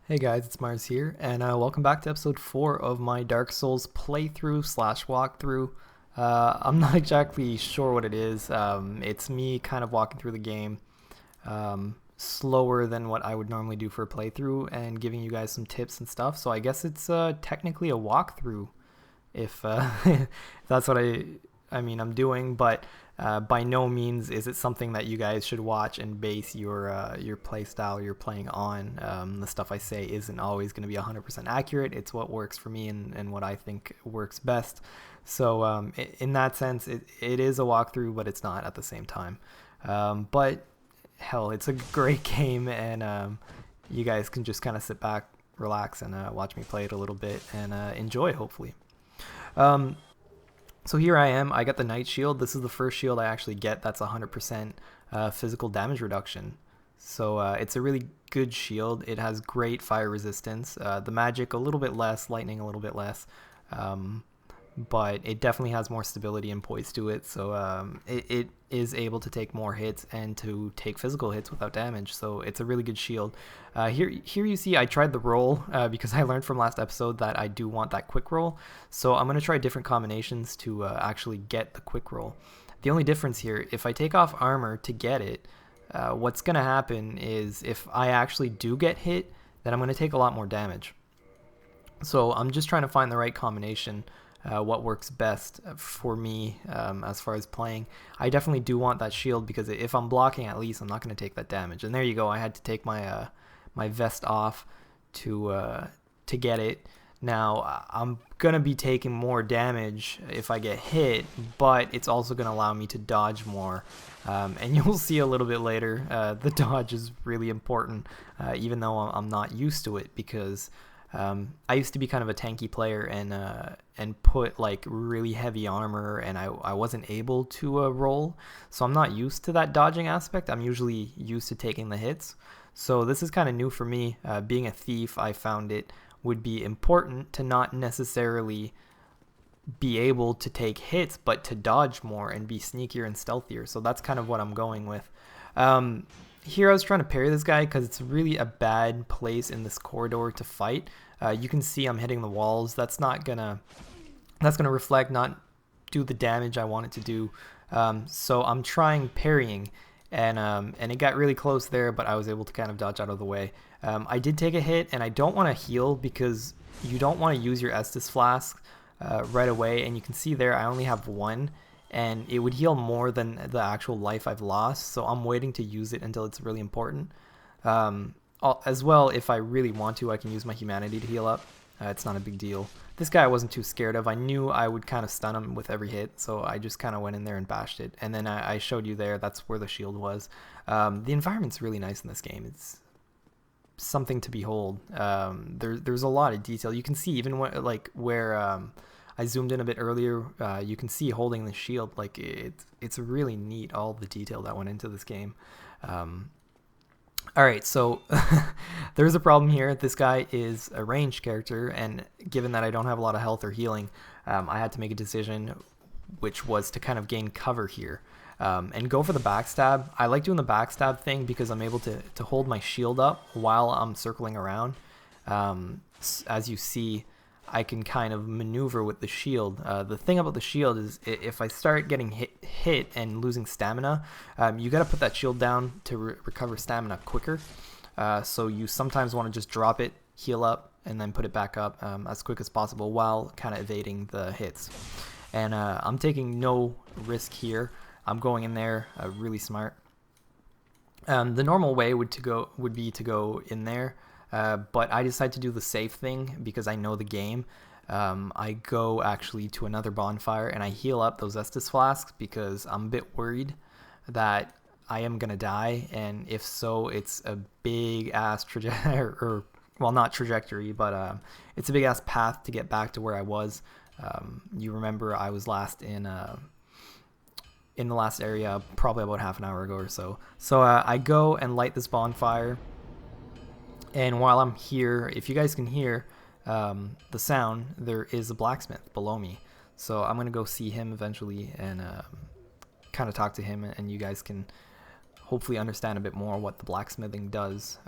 Hey guys, it's Mars here, and welcome back to episode 4 of my Dark Souls playthrough slash walkthrough. I'm not exactly sure what it is. It's me kind of walking through the game slower than what I would normally do for a playthrough and giving you guys some tips and stuff. So I guess it's technically a walkthrough if, if that's what I'm doing, but by no means is it something that you guys should watch and base your play style you're playing on. The stuff I say isn't always going to be 100% accurate. It's what works for me and what I think works best. So in that sense, it is a walkthrough, but it's not at the same time. But hell, it's a great game, and you guys can just kind of sit back, relax, and watch me play it a little bit and enjoy, hopefully. Um, so here I am. I got the Knight Shield. This is the first shield I actually get that's 100% physical damage reduction. So it's a really good shield. It has great fire resistance. The magic a little bit less, lightning a little bit less. But it definitely has more stability and poise to it, so it is able to take more hits and to take physical hits without damage, so it's a really good shield. Here you see I tried the roll because I learned from last episode that I do want that quick roll, so I'm going to try different combinations to actually get the quick roll. The only difference here, if I take off armor to get it, what's going to happen is if I actually do get hit, then I'm going to take a lot more damage. So I'm just trying to find the right combination. What works best for me as far as playing. I definitely do want that shield because if I'm blocking, at least I'm not going to take that damage. And there you go. I had to take my my vest off to get it. Now I'm gonna be taking more damage if I get hit, but it's also gonna allow me to dodge more. And you'll see a little bit later. The dodge is really important, even though I'm not used to it because. I used to be kind of a tanky player and put like really heavy armor, and I wasn't able to roll, so I'm not used to that dodging aspect. I'm usually used to taking the hits, so this is kind of new for me. Being a thief, I found it would be important to not necessarily be able to take hits, but to dodge more and be sneakier and stealthier. So that's kind of what I'm going with. Here I was trying to parry this guy because it's really a bad place in this corridor to fight. You can see I'm hitting the walls. That's gonna reflect, not do the damage I want it to do. So I'm trying parrying, and it got really close there, but I was able to kind of dodge out of the way. I did take a hit, and I don't want to heal because you don't want to use your Estus flask right away. And you can see there I only have one. And it would heal more than the actual life I've lost, so I'm waiting to use it until it's really important. As well, if I really want to, I can use my humanity to heal up. It's not a big deal. This guy I wasn't too scared of. I knew I would kind of stun him with every hit, so I just kind of went in there and bashed it. And then I showed you there, that's where the shield was. The environment's really nice in this game. It's something to behold. There's a lot of detail. You can see even where I zoomed in a bit earlier. You can see holding the shield. Like it's really neat, all the detail that went into this game. All right, so there's a problem here. This guy is a ranged character, and given that I don't have a lot of health or healing, I had to make a decision, which was to kind of gain cover here and go for the backstab. I like doing the backstab thing because I'm able to hold my shield up while I'm circling around. As you see, I can kind of maneuver with the shield. The thing about the shield is if I start getting hit and losing stamina, you got to put that shield down to recover stamina quicker. So you sometimes want to just drop it, heal up, and then put it back up as quick as possible while kind of evading the hits. And I'm taking no risk here. I'm going in there really smart. The normal way would be to go in there. But I decided to do the safe thing because I know the game. I go actually to another bonfire and I heal up those Estus flasks because I'm a bit worried that I am going to die. And if so, it's a big ass trajectory, or well, not trajectory, but it's a big ass path to get back to where I was. You remember I was last in the last area probably about half an hour ago or so. So I go and light this bonfire. And while I'm here, if you guys can hear the sound, there is a blacksmith below me. So I'm going to go see him eventually and kind of talk to him, and you guys can hopefully understand a bit more what the blacksmithing does.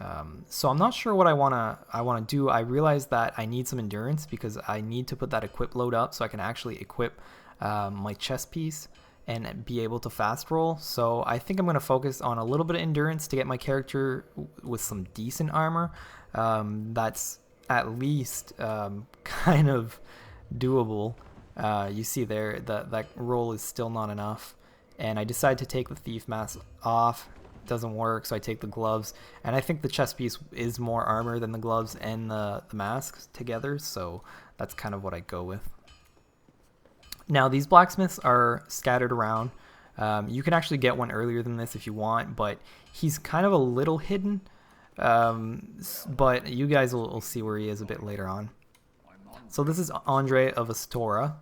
So I'm not sure what I wanna do. I realize that I need some endurance because I need to put that equip load up so I can actually equip my chest piece and be able to fast roll. So I think I'm gonna focus on a little bit of endurance to get my character with some decent armor. That's at least kind of doable. You see there that roll is still not enough, and I decide to take the thief mask off. It doesn't work, so I take the gloves, and I think the chest piece is more armor than the gloves and the mask together, so that's kind of what I go with. Now these blacksmiths are scattered around. You can actually get one earlier than this if you want, but he's kind of a little hidden. But you guys will see where he is a bit later on. So this is Andre of Astora.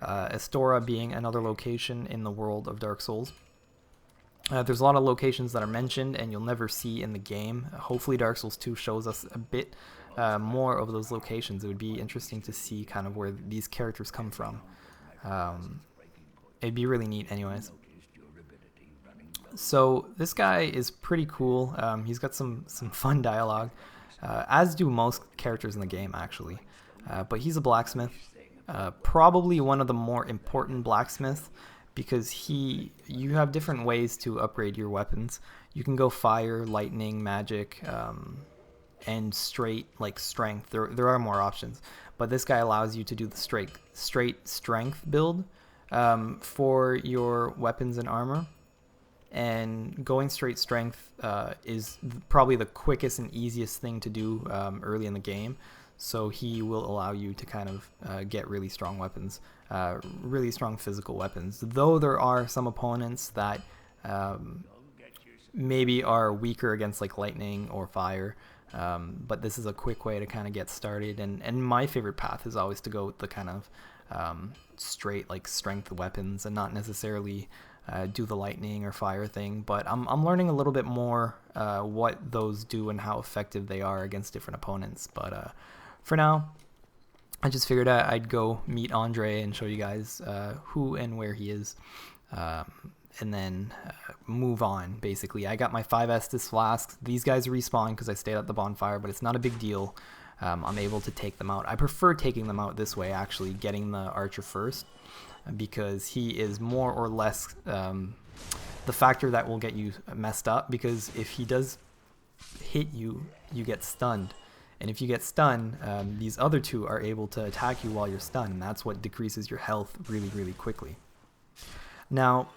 Astora being another location in the world of Dark Souls. There's a lot of locations that are mentioned and you'll never see in the game. Hopefully Dark Souls 2 shows us a bit more of those locations. It would be interesting to see kind of where these characters come from. It'd be really neat anyways. So this guy is pretty cool. He's got some fun dialogue, as do most characters in the game actually. But he's a blacksmith, probably one of the more important blacksmiths because you have different ways to upgrade your weapons. You can go fire, lightning, magic, and straight like strength. There are more options, but this guy allows you to do the straight strength build for your weapons and armor. And going straight strength is probably the quickest and easiest thing to do early in the game. So he will allow you to kind of get really strong weapons, really strong physical weapons. Though there are some opponents that maybe are weaker against like lightning or fire. But this is a quick way to kind of get started. And my favorite path is always to go with the kind of straight like strength weapons and not necessarily do the lightning or fire thing, but I'm learning a little bit more what those do and how effective they are against different opponents. But for now, I just figured I'd go meet Andre and show you guys who and where he is, and then move on. Basically, I got my 5 Estus flasks. These guys respawn because I stayed at the bonfire, but it's not a big deal. I'm able to take them out. I prefer taking them out this way, actually, getting the archer first, because he is more or less the factor that will get you messed up, because if he does hit you, you get stunned. And if you get stunned, these other two are able to attack you while you're stunned, and that's what decreases your health really, really quickly. Now,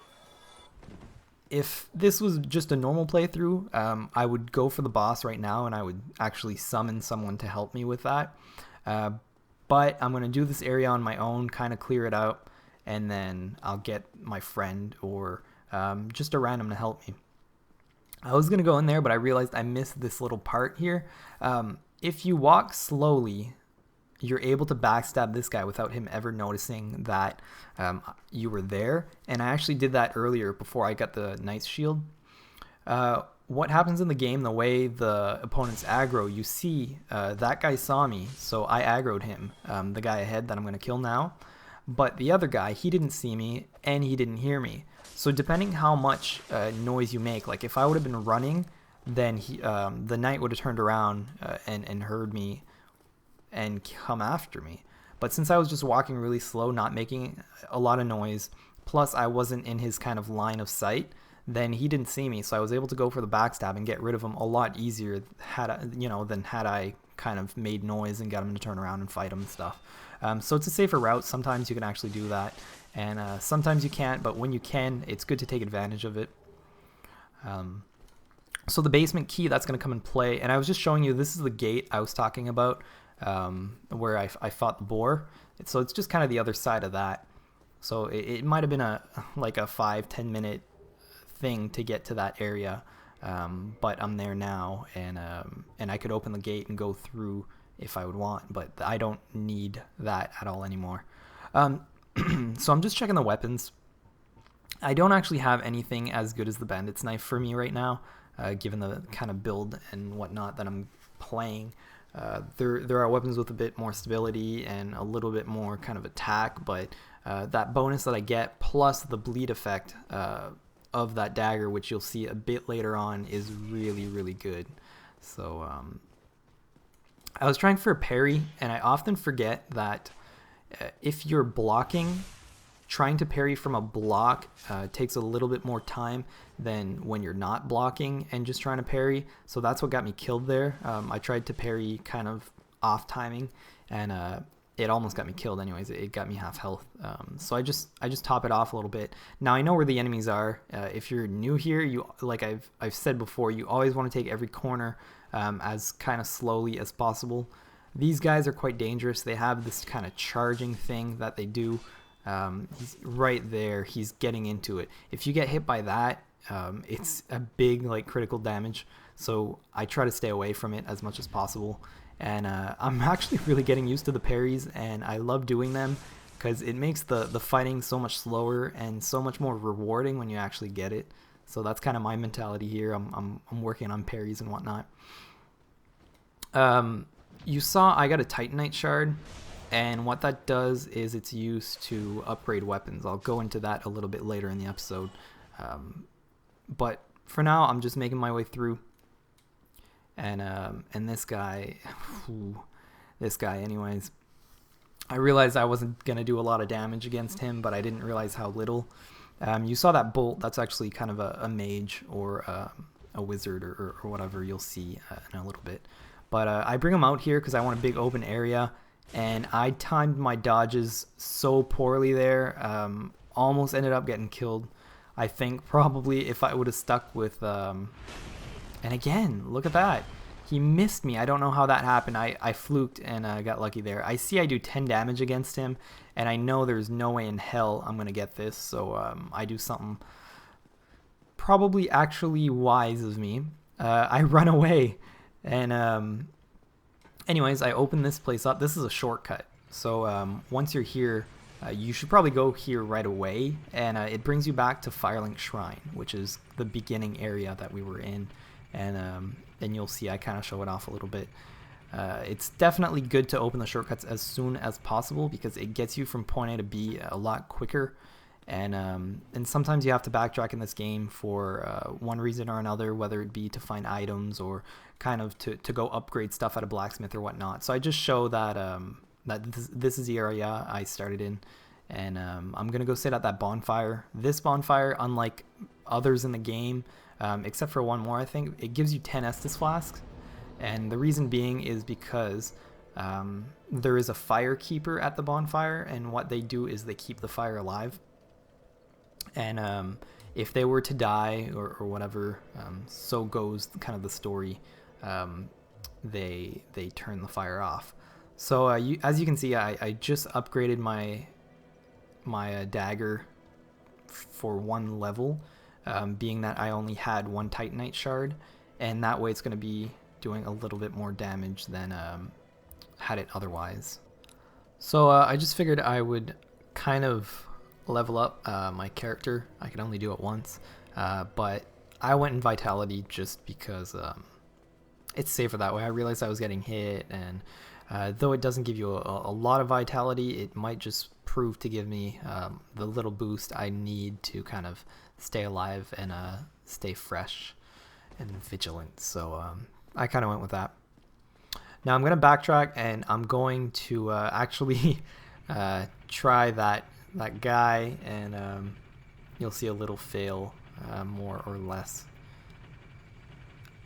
if this was just a normal playthrough, I would go for the boss right now, and I would actually summon someone to help me with that. But I'm going to do this area on my own, kind of clear it out, and then I'll get my friend or just a random to help me. I was going to go in there, but I realized I missed this little part here. If you walk slowly, you're able to backstab this guy without him ever noticing that you were there. And I actually did that earlier before I got the Knight's Shield. What happens in the game, the way the opponents aggro, you see that guy saw me, so I aggroed him, the guy ahead that I'm going to kill now. But the other guy, he didn't see me and he didn't hear me. So depending how much noise you make, like if I would have been running, then the knight would have turned around and heard me and come after me. But since I was just walking really slow, not making a lot of noise, plus I wasn't in his kind of line of sight, then he didn't see me. So I was able to go for the backstab and get rid of him a lot easier than had I kind of made noise and got him to turn around and fight him and stuff. So it's a safer route. Sometimes you can actually do that, and sometimes you can't, but when you can, it's good to take advantage of it. So the basement key, that's going to come in play, and I was just showing you, this is the gate I was talking about, where I fought the boar. So it's just kind of the other side of that. So it might have been like a 5-10 minute thing to get to that area, but I'm there now, and I could open the gate and go through if I would want, but I don't need that at all anymore. So I'm just checking the weapons. I don't actually have anything as good as the bandit's knife for me right now, given the kind of build and whatnot that I'm playing. There are weapons with a bit more stability and a little bit more kind of attack, but that bonus that I get plus the bleed effect of that dagger, which you'll see a bit later on, is really, really good. So I was trying for a parry, and I often forget that if you're blocking, trying to parry from a block takes a little bit more time than when you're not blocking and just trying to parry. So that's what got me killed there. I tried to parry kind of off timing, and it almost got me killed anyways. It got me half health. So I just top it off a little bit. Now I know where the enemies are. If you're new here, you, like I've said before, you always want to take every corner as kind of slowly as possible. These guys are quite dangerous. They have this kind of charging thing that they do. He's right there. He's getting into it. If you get hit by that, it's a big like critical damage. So I try to stay away from it as much as possible. And I'm actually really getting used to the parries, and I love doing them because it makes the fighting so much slower and so much more rewarding when you actually get it. So that's kind of my mentality here. I'm working on parries and whatnot. You saw I got a Titanite shard, and what that does is it's used to upgrade weapons. I'll go into that a little bit later in the episode. But for now, I'm just making my way through. And this guy, anyways, I realized I wasn't going to do a lot of damage against him, but I didn't realize how little. You saw that bolt. That's actually kind of a mage or a wizard or whatever you'll see in a little bit. But I bring him out here because I want a big open area, and I timed my dodges so poorly there. Almost ended up getting killed. I think probably if I would have stuck with... and again, look at that. He missed me. I don't know how that happened. I fluked and got lucky there. I see I do 10 damage against him, and I know there's no way in hell I'm going to get this. So I do something probably actually wise of me. I run away. And anyways, I open this place up. This is a shortcut. So once you're here, you should probably go here right away. And it brings you back to Firelink Shrine, which is the beginning area that we were in. And you'll see I kind of show it off a little bit. It's definitely good to open the shortcuts as soon as possible because it gets you from point A to B a lot quicker. And sometimes you have to backtrack in this game for one reason or another, whether it be to find items or kind of to go upgrade stuff at a blacksmith or whatnot. So I just show that this is the area I started in, and I'm gonna go sit at that bonfire. This bonfire, unlike others in the game, except for one more, I think, it gives you 10 Estus flasks, and the reason being is because there is a fire keeper at the bonfire, and what they do is they keep the fire alive. And if they were to die or whatever, so goes kind of the story. They turn the fire off. So as you can see, I just upgraded my dagger for one level, being that I only had one Titanite shard, and that way it's going to be doing a little bit more damage than had it otherwise. So I just figured I would kind of level up my character. I could only do it once, but I went in Vitality just because it's safer that way. I realized I was getting hit, and though it doesn't give you a lot of Vitality, it might just prove to give me the little boost I need to kind of stay alive and stay fresh and vigilant. So I kind of went with that. Now I'm going to backtrack, and I'm going to actually try that guy, and you'll see a little fail, more or less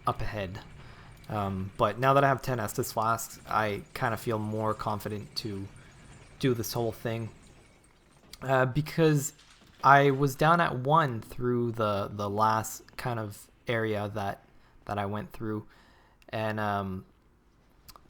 up ahead. But now that I have 10 Estus flasks, I kind of feel more confident to do this whole thing, because I was down at 1 through the last kind of area that I went through, and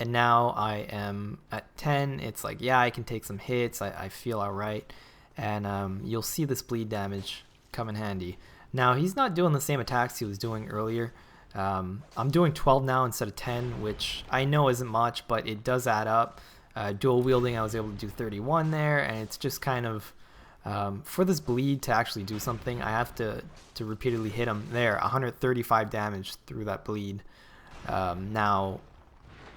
now I am at 10. It's like, yeah, I can take some hits. I feel alright. And you'll see this bleed damage come in handy. Now, he's not doing the same attacks he was doing earlier. I'm doing 12 now instead of 10, which I know isn't much, but it does add up. Dual wielding, I was able to do 31 there, and it's just kind of... for this bleed to actually do something, I have to repeatedly hit him there. 135 damage through that bleed. Now,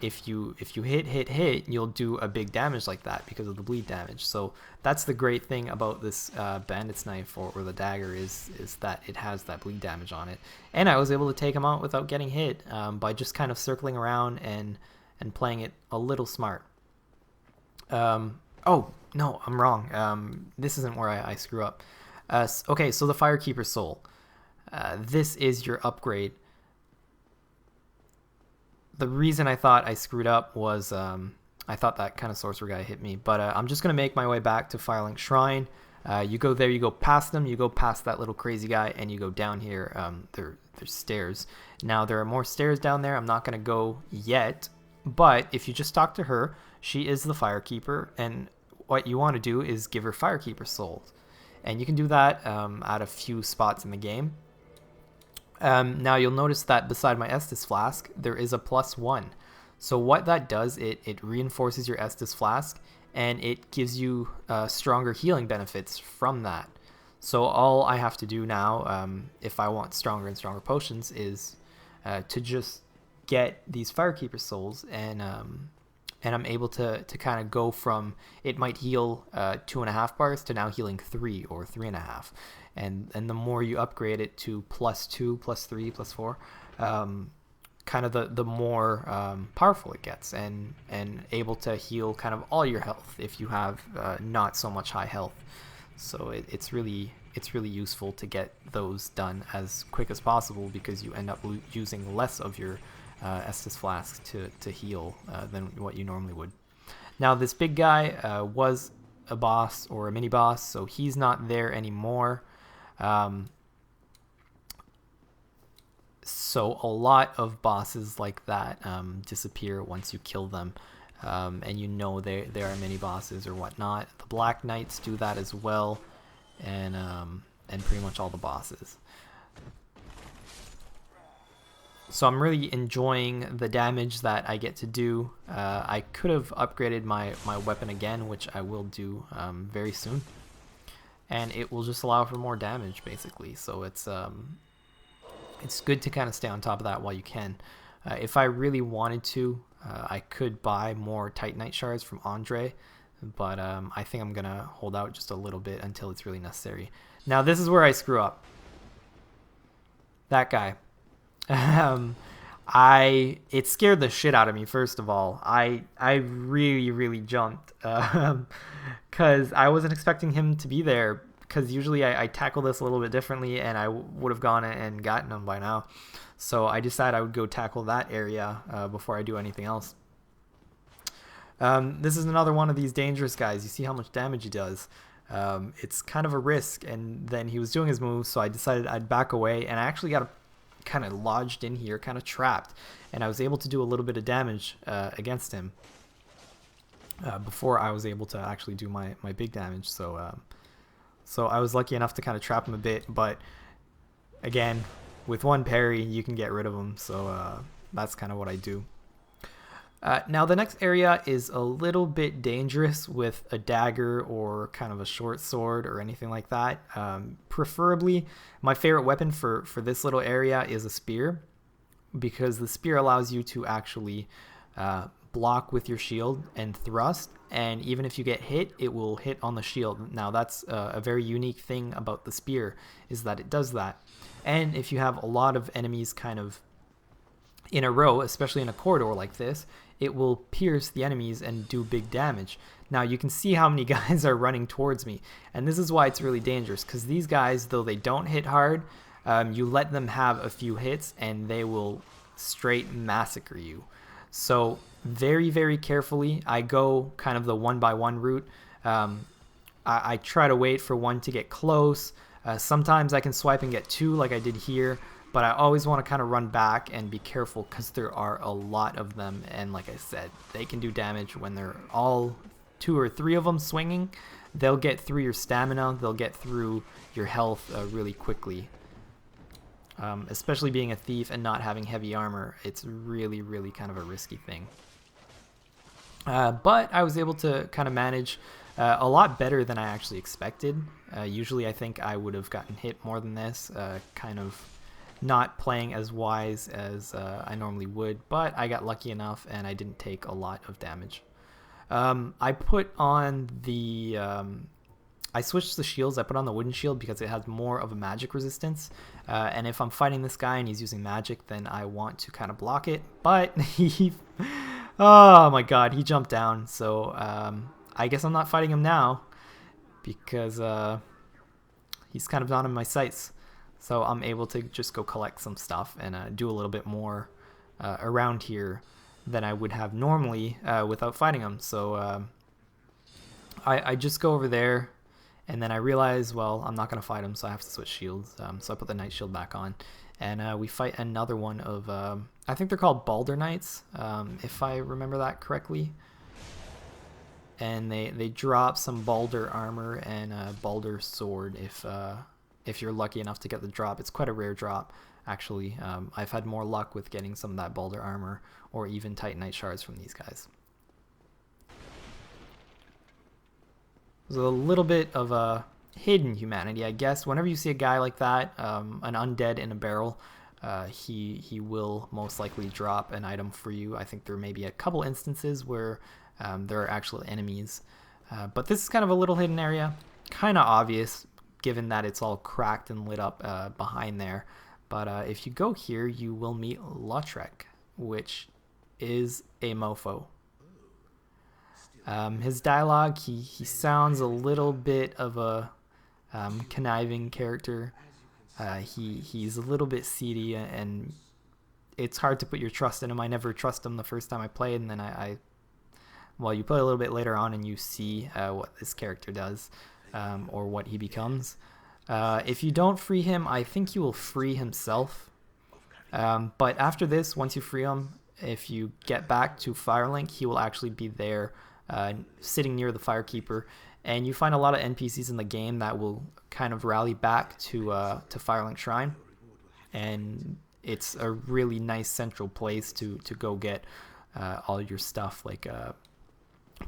if you hit, you'll do a big damage like that because of the bleed damage. So that's the great thing about this bandit's knife or the dagger is that it has that bleed damage on it. And I was able to take him out without getting hit by just kind of circling around and playing it a little smart. Oh no, I'm wrong. This isn't where I screw up. Okay, so the Firekeeper Soul. This is your upgrade. The reason I thought I screwed up was I thought that kind of sorcerer guy hit me, but I'm just going to make my way back to Firelink Shrine. You go there, you go past them, you go past that little crazy guy, and you go down here. There's stairs. Now, there are more stairs down there. I'm not going to go yet, but if you just talk to her, she is the Firekeeper, and what you want to do is give her Firekeeper Souls. And you can do that at a few spots in the game. Now you'll notice that beside my Estus Flask, there is a +1. So what that does, it reinforces your Estus Flask, and it gives you stronger healing benefits from that. So all I have to do now, if I want stronger and stronger potions, is to just get these Firekeeper Souls, and I'm able to kind of go from, it might heal 2.5 bars to now healing 3 or 3.5. And the more you upgrade it to +2, +3, +4, kind of the more powerful it gets, and able to heal kind of all your health if you have not so much high health. So it's really useful to get those done as quick as possible, because you end up using less of your Estus Flask to heal than what you normally would. Now this big guy was a boss or a mini boss, so he's not there anymore. So a lot of bosses like that disappear once you kill them, and you know they are mini bosses or whatnot. The Black Knights do that as well, and pretty much all the bosses. So I'm really enjoying the damage that I get to do. I could have upgraded my weapon again, which I will do very soon. And it will just allow for more damage, basically. So it's good to kind of stay on top of that while you can. If I really wanted to, I could buy more Titanite shards from Andre, but I think I'm gonna hold out just a little bit until it's really necessary. Now this is where I screw up. That guy. It scared the shit out of me. First of all, I really jumped because I wasn't expecting him to be there, because usually I tackle this a little bit differently, and I would have gone and gotten him by now. So I decided I would go tackle that area before I do anything else. This is another one of these dangerous guys. You see how much damage he does. It's kind of a risk, and then he was doing his moves, so I decided I'd back away, and I actually got kind of lodged in here, kind of trapped, and I was able to do a little bit of damage against him before I was able to actually do my big damage. So so I was lucky enough to kind of trap him a bit, but again, with one parry you can get rid of him, so that's kind of what I do. Now the next area is a little bit dangerous with a dagger or kind of a short sword or anything like that. Preferably, my favorite weapon for this little area is a spear, because the spear allows you to actually block with your shield and thrust, and even if you get hit, it will hit on the shield. Now that's a very unique thing about the spear, is that it does that. And if you have a lot of enemies kind of in a row, especially in a corridor like this, it will pierce the enemies and do big damage. Now you can see how many guys are running towards me, and this is why it's really dangerous, because these guys, though they don't hit hard, you let them have a few hits and they will straight massacre you. So very carefully, I go kind of the 1-by-1 route. I try to wait for one to get close. Sometimes I can swipe and get 2 like I did here, but I always want to kind of run back and be careful, because there are a lot of them, and like I said, they can do damage when they're all 2 or 3 of them swinging. They'll get through your stamina, they'll get through your health really quickly. Especially being a thief and not having heavy armor, it's really kind of a risky thing. But I was able to kind of manage a lot better than I actually expected. Usually I think I would have gotten hit more than this, kind of not playing as wise as I normally would, but I got lucky enough and I didn't take a lot of damage. I put on the I switched the shields. I put on the wooden shield because it has more of a magic resistance. And if I'm fighting this guy and he's using magic, then I want to kind of block it. But he... oh my god, he jumped down. So I guess I'm not fighting him now because he's kind of not in my sights. So I'm able to just go collect some stuff and do a little bit more around here than I would have normally without fighting him. So I just go over there. And then I realize, well, I'm not going to fight him, so I have to switch shields. So I put the Knight Shield back on. And we fight another one of, I think they're called Balder Knights, if I remember that correctly. And they drop some Balder armor and a Balder sword if you're lucky enough to get the drop. It's quite a rare drop, actually. I've had more luck with getting some of that Balder armor or even Titanite shards from these guys. There's a little bit of a hidden humanity, I guess. Whenever you see a guy like that, an undead in a barrel, he will most likely drop an item for you. I think there may be a couple instances where there are actual enemies. But this is kind of a little hidden area. Kind of obvious, given that it's all cracked and lit up behind there. But if you go here, you will meet Lautrec, which is a Mofo. His dialogue, he sounds a little bit of a conniving character. He's a little bit seedy, and it's hard to put your trust in him. I never trust him the first time I played, and then well, you play a little bit later on and you see what this character does, or what he becomes. If you don't free him, I think he will free himself. But after this, once you free him, if you get back to Firelink, he will actually be there sitting near the Firekeeper, and you find a lot of NPCs in the game that will kind of rally back to Firelink Shrine, and it's a really nice central place to go get all your stuff, like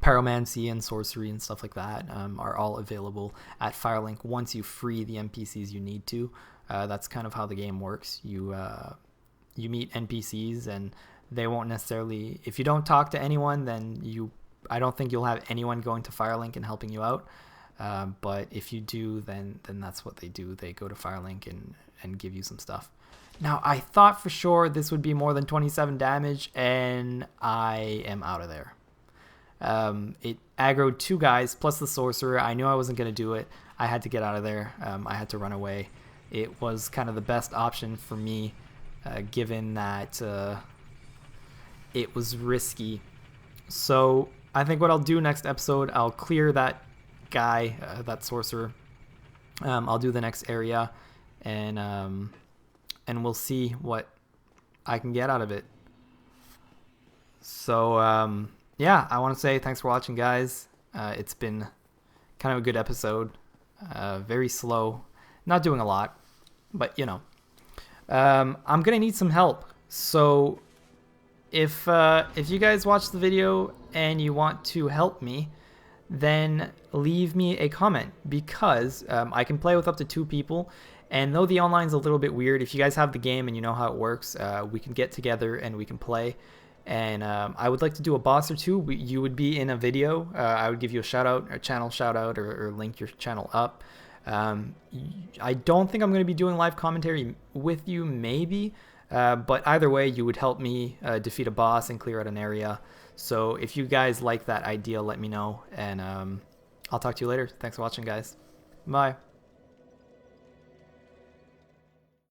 pyromancy and sorcery and stuff like that are all available at Firelink once you free the NPCs you need to. That's kind of how the game works. You meet NPCs, and they won't necessarily, if you don't talk to anyone, then I don't think you'll have anyone going to Firelink and helping you out. But if you do, then that's what they do. They go to Firelink and give you some stuff. Now, I thought for sure this would be more than 27 damage, and I am out of there. It aggroed 2 guys plus the sorcerer. I knew I wasn't going to do it. I had to get out of there. I had to run away. It was kind of the best option for me, given that it was risky. So I think what I'll do next episode, I'll clear that guy, that sorcerer. I'll do the next area, and we'll see what I can get out of it. So yeah, I want to say thanks for watching, guys. It's been kind of a good episode. Very slow, not doing a lot, but you know, I'm gonna need some help. So if you guys watch the video and you want to help me, then leave me a comment, because I can play with up to 2 people. And though the online's a little bit weird, if you guys have the game and you know how it works, we can get together and we can play. And I would like to do a boss or 2. You would be in a video. I would give you a shout out, a channel shout out, or link your channel up. I don't think I'm going to be doing live commentary with you, maybe. But either way, you would help me defeat a boss and clear out an area. So if you guys like that idea, let me know, and I'll talk to you later. Thanks for watching, guys. Bye.